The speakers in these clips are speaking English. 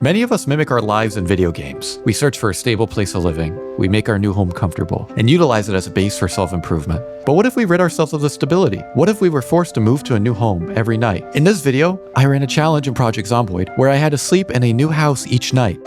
Many of us mimic our lives in video games. We search for a stable place of living, we make our new home comfortable, and utilize it as a base for self-improvement. But what if we rid ourselves of the stability? What if we were forced to move to a new home every night? In this video, I ran a challenge in Project Zomboid where I had to sleep in a new house each night.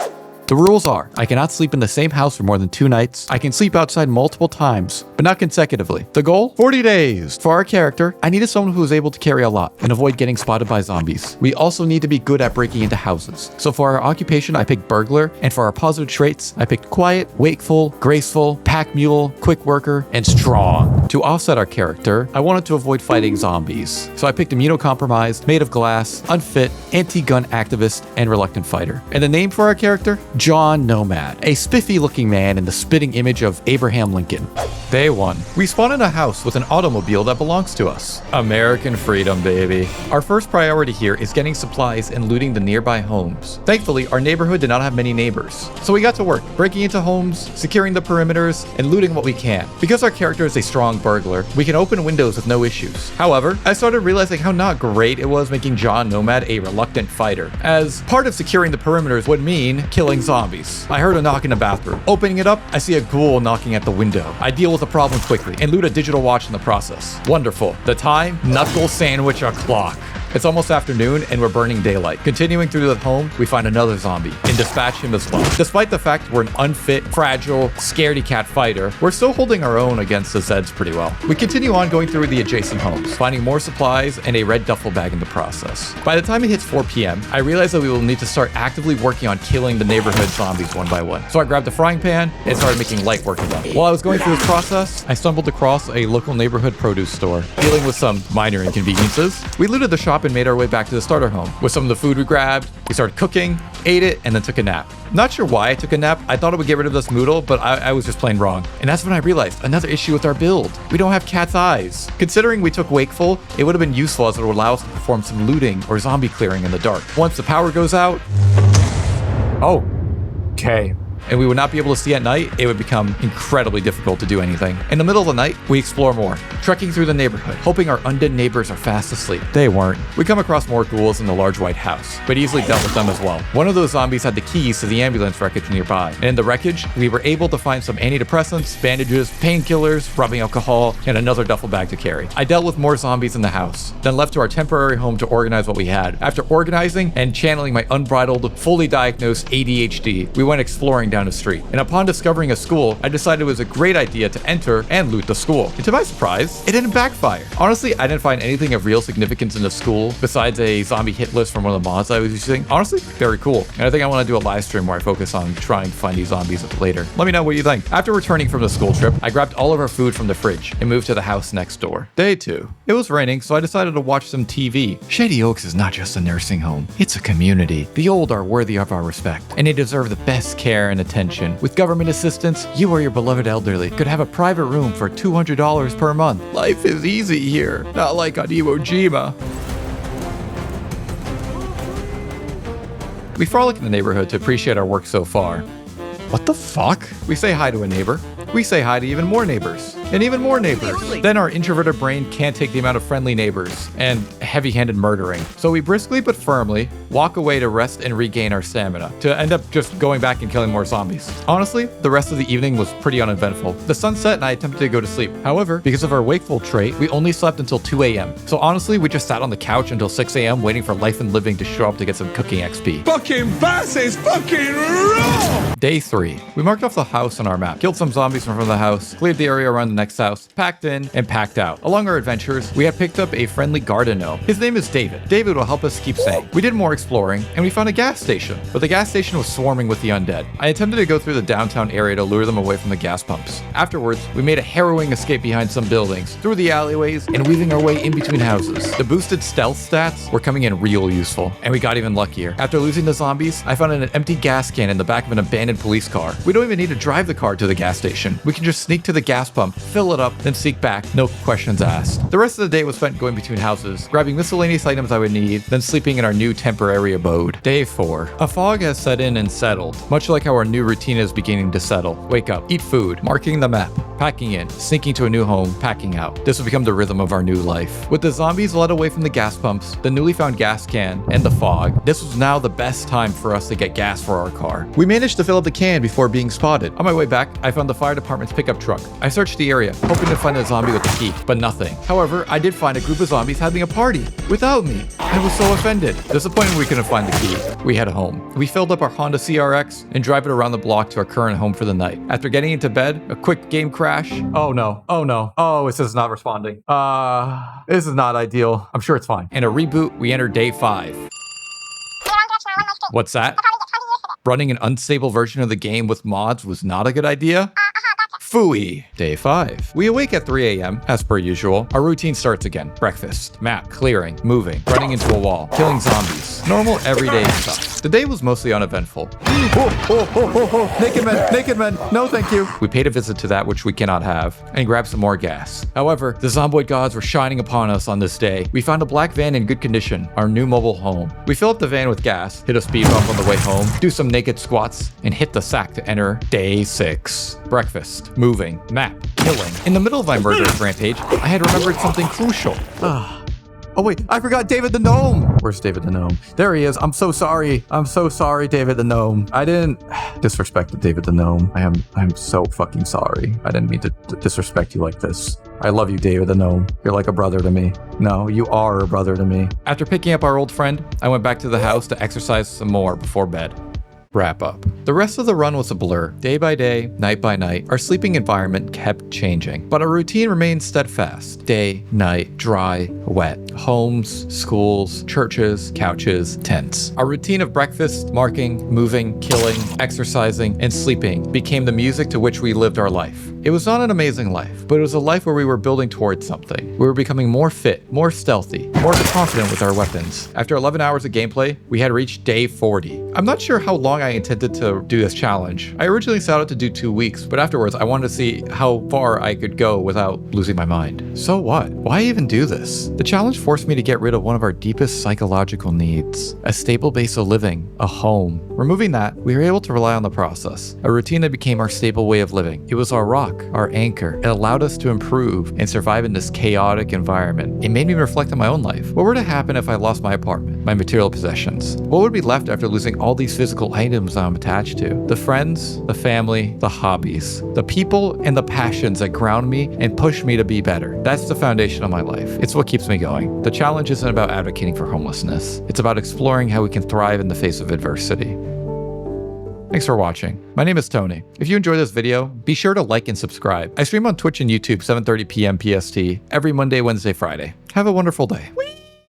The rules are, I cannot sleep in the same house for more than 2 nights, I can sleep outside multiple times, but not consecutively. The goal? 40 days! For our character, I needed someone who was able to carry a lot and avoid getting spotted by zombies. We also need to be good at breaking into houses. So for our occupation, I picked burglar, and for our positive traits, I picked quiet, wakeful, graceful, pack mule, quick worker, and strong. To offset our character, I wanted to avoid fighting zombies. So I picked immunocompromised, made of glass, unfit, anti-gun activist, and reluctant fighter. And the name for our character? John Nomad, a spiffy looking man in the spitting image of Abraham Lincoln. Day 1. We spawn in a house with an automobile that belongs to us. American freedom, baby. Our first priority here is getting supplies and looting the nearby homes. Thankfully, our neighborhood did not have many neighbors, so we got to work, breaking into homes, securing the perimeters, and looting what we can. Because our character is a strong burglar, we can open windows with no issues. However, I started realizing how not great it was making John Nomad a reluctant fighter, as part of securing the perimeters would mean killing zombies. I heard a knock in the bathroom. Opening it up, I see a ghoul knocking at the window. I deal with the problem quickly and loot a digital watch in the process. Wonderful. The time? Knuckle sandwich o'clock. It's almost afternoon and we're burning daylight. Continuing through the home, we find another zombie and dispatch him as well. Despite the fact we're an unfit, fragile, scaredy cat fighter, we're still holding our own against the Zeds pretty well. We continue on going through the adjacent homes, finding more supplies and a red duffel bag in the process. By the time it hits 4 p.m., I realize that we will need to start actively working on killing the neighborhood zombies one by one. So I grabbed a frying pan and started making light work of them. While I was going through this process, I stumbled across a local neighborhood produce store. Dealing with some minor inconveniences, we looted the shop and made our way back to the starter home. With some of the food we grabbed, we started cooking, ate it, and then took a nap. Not sure why I took a nap. I thought it would get rid of this moodle, but I was just plain wrong. And that's when I realized another issue with our build. We don't have cat's eyes. Considering we took wakeful, it would have been useful as it would allow us to perform some looting or zombie clearing in the dark. Once the power goes out, okay. And we would not be able to see at night, it would become incredibly difficult to do anything. In the middle of the night, we explore more, trekking through the neighborhood, hoping our undead neighbors are fast asleep. They weren't. We come across more ghouls in the large white house, but easily dealt with them as well. One of those zombies had the keys to the ambulance wreckage nearby, and in the wreckage, we were able to find some antidepressants, bandages, painkillers, rubbing alcohol, and another duffel bag to carry. I dealt with more zombies in the house, then left to our temporary home to organize what we had. After organizing and channeling my unbridled, fully diagnosed ADHD, we went exploring down the street. And upon discovering a school, I decided it was a great idea to enter and loot the school. And to my surprise, it didn't backfire. Honestly, I didn't find anything of real significance in the school besides a zombie hit list from one of the mods I was using. Honestly, very cool. And I think I want to do a live stream where I focus on trying to find these zombies later. Let me know what you think. After returning from the school trip, I grabbed all of our food from the fridge and moved to the house next door. Day 2. It was raining, so I decided to watch some TV. Shady Oaks is not just a nursing home. It's a community. The old are worthy of our respect, and they deserve the best care and attention. With government assistance, you or your beloved elderly could have a private room for $200 per month. Life is easy here, not like on Iwo Jima. We frolic in the neighborhood to appreciate our work so far. What the fuck? We say hi to a neighbor. We say hi to even more neighbors. And even more neighbors. Then our introverted brain can't take the amount of friendly neighbors and heavy-handed murdering. So we briskly but firmly walk away to rest and regain our stamina, to end up just going back and killing more zombies. Honestly, the rest of the evening was pretty uneventful. The sun set and I attempted to go to sleep. However, because of our wakeful trait, we only slept until 2 a.m. So honestly, we just sat on the couch until 6 a.m. waiting for Life and Living to show up to get some cooking XP. Fucking boss is fucking raw! Day 3. We marked off the house on our map, killed some zombies from the house, cleared the area around the next house, packed in, and packed out. Along our adventures, we had picked up a friendly garden gnome. His name is David. David will help us keep sane. We did more exploring, and we found a gas station, but the gas station was swarming with the undead. I attempted to go through the downtown area to lure them away from the gas pumps. Afterwards, we made a harrowing escape behind some buildings, through the alleyways, and weaving our way in between houses. The boosted stealth stats were coming in real useful, and we got even luckier. After losing the zombies, I found an empty gas can in the back of an abandoned police car. We don't even need to drive the car to the gas station. We can just sneak to the gas pump, fill it up, then sneak back, no questions asked. The rest of the day was spent going between houses, grabbing miscellaneous items I would need, then sleeping in our new temporary abode. Day 4. A fog has set in and settled, much like how our new routine is beginning to settle. Wake up, eat food, marking the map, packing in, sinking to a new home, packing out. This would become the rhythm of our new life. With the zombies led away from the gas pumps, the newly found gas can, and the fog, this was now the best time for us to get gas for our car. We managed to fill up the can before being spotted. On my way back, I found the fire department's pickup truck. I searched the area, hoping to find a zombie with the key, but nothing. However, I did find a group of zombies having a party without me. I was so offended. Disappointed we couldn't find the key. We head home. We filled up our Honda CRX and drive it around the block to our current home for the night. After getting into bed, a quick game crash. Oh no. Oh no. Oh, it says not responding. This is not ideal. I'm sure it's fine. And a reboot, we enter day 5. What's that? Running an unstable version of the game with mods was not a good idea? Phooey. Day 5. We awake at 3 a.m. as per usual. Our routine starts again. Breakfast, map, clearing, moving, running into a wall, killing zombies. Normal everyday stuff. The day was mostly uneventful. Naked men, no thank you. We paid a visit to that which we cannot have and grabbed some more gas. However, the Zomboid gods were shining upon us on this day. We found a black van in good condition, our new mobile home. We fill up the van with gas, hit a speed bump on the way home, do some naked squats, and hit the sack to enter day 6. Breakfast, moving, map, killing. In the middle of my murderous rampage, I had remembered something crucial. Oh wait, I forgot David the Gnome. Where's David the Gnome? There he is. I'm so sorry. I'm so sorry, David the Gnome. I didn't disrespect David the Gnome. I'm so fucking sorry. I didn't mean to disrespect you like this. I love you, David the Gnome. You're like a brother to me. No, you are a brother to me. After picking up our old friend, I went back to the house to exercise some more before bed. Wrap up. The rest of the run was a blur. Day by day, night by night, our sleeping environment kept changing, but our routine remained steadfast. Day, night, dry, wet. Homes, schools, churches, couches, tents. Our routine of breakfast, marking, moving, killing, exercising, and sleeping became the music to which we lived our life. It was not an amazing life, but it was a life where we were building towards something. We were becoming more fit, more stealthy, more confident with our weapons. After 11 hours of gameplay, we had reached day 40. I'm not sure how long I intended to do this challenge. I originally set out to do 2 weeks, but afterwards I wanted to see how far I could go without losing my mind. So what? Why even do this? The challenge forced me to get rid of one of our deepest psychological needs, a stable base of living, a home. Removing that, we were able to rely on the process, a routine that became our stable way of living. It was our rock, our anchor. It allowed us to improve and survive in this chaotic environment. It made me reflect on my own life. What were to happen if I lost my apartment, my material possessions? What would be left after losing all these physical items I'm attached to? The friends, the family, the hobbies, the people and the passions that ground me and push me to be better. That's the foundation of my life. It's what keeps me going. The challenge isn't about advocating for homelessness. It's about exploring how we can thrive in the face of adversity. Thanks for watching. My name is Tony. If you enjoyed this video, be sure to like and subscribe. I stream on Twitch and YouTube 7:30 p.m. PST every Monday, Wednesday, Friday. Have a wonderful day.